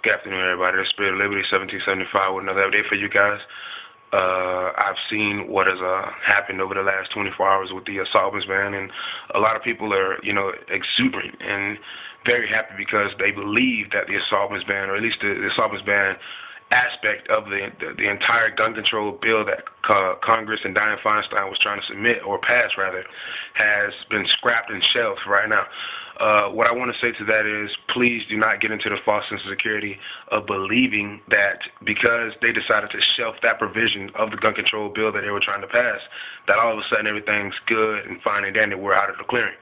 Good afternoon, everybody. The Spirit of Liberty 1775 with another update for you guys. I've seen what has happened over the last 24 hours with the assault weapons ban, and a lot of people are, exuberant and very happy because they believe that the assault weapons ban, or at least the assault weapons ban aspect of the entire gun control bill that Congress and Dianne Feinstein was trying to submit, or pass rather, has been scrapped and shelved right now. What I want to say to that is, please do not get into the false sense of security of believing that because they decided to shelf that provision of the gun control bill that they were trying to pass, that all of a sudden everything's good and fine and dandy. We're out of the clearing.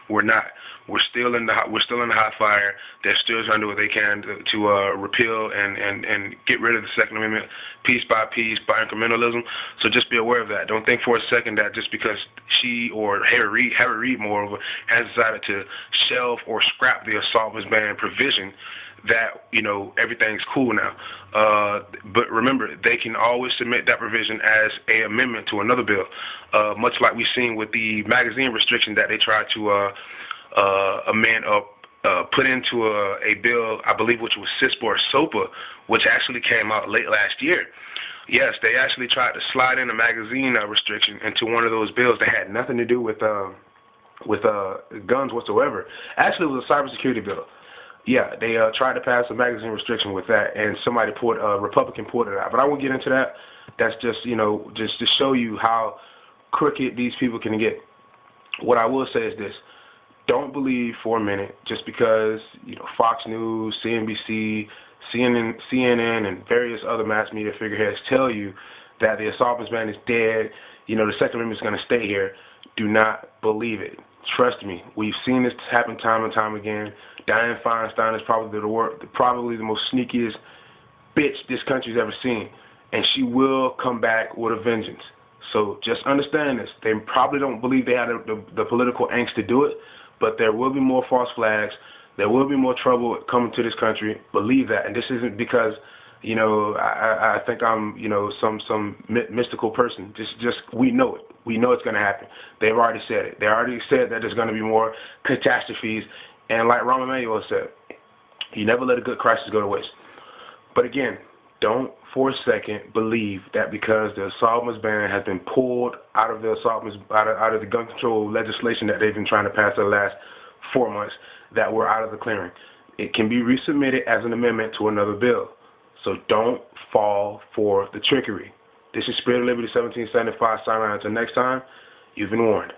We're not. We're still in the hot fire. They're still trying to do what they can to repeal and get rid of the Second Amendment piece by incrementalism. So just be aware of that. Don't think for a second that just because she or Harry Reid, moreover, has decided to shelve or scrap the assault weapons ban provision, that everything's cool now. But remember, they can always submit that provision as an amendment to another bill, much like we've seen with the magazine restriction that they tried to amend up. Put into a bill, I believe, which was CISPA or SOPA, which actually came out late last year. Yes, they actually tried to slide in a magazine restriction into one of those bills that had nothing to do with guns whatsoever. Actually, it was a cybersecurity bill. Yeah, they tried to pass a magazine restriction with that, and a Republican pulled it out. But I won't get into that. That's just, just to show you how crooked these people can get. What I will say is this. Don't believe for a minute just because, Fox News, CNBC, CNN, and various other mass media figureheads tell you that the assault weapons ban is dead, the Second Amendment is going to stay here. Do not believe it. Trust me, we've seen this happen time and time again. Dianne Feinstein is probably the most sneakiest bitch this country's ever seen, and she will come back with a vengeance. So just understand this. They probably don't believe they have the political angst to do it, but there will be more false flags. There will be more trouble coming to this country. Believe that. And this isn't because, I think I'm, some mystical person. Just we know it. We know it's going to happen. They've already said it. They already said that there's going to be more catastrophes. And like Rahm Emanuel said, you never let a good crisis go to waste. But again, don't for a second believe that because the assault weapons ban has been pulled out of the out of the gun control legislation that they've been trying to pass for the last 4 months, that we're out of the clearing. It can be resubmitted as an amendment to another bill. So don't fall for the trickery. This is Spirit of Liberty 1775 signing out. Until next time, you've been warned.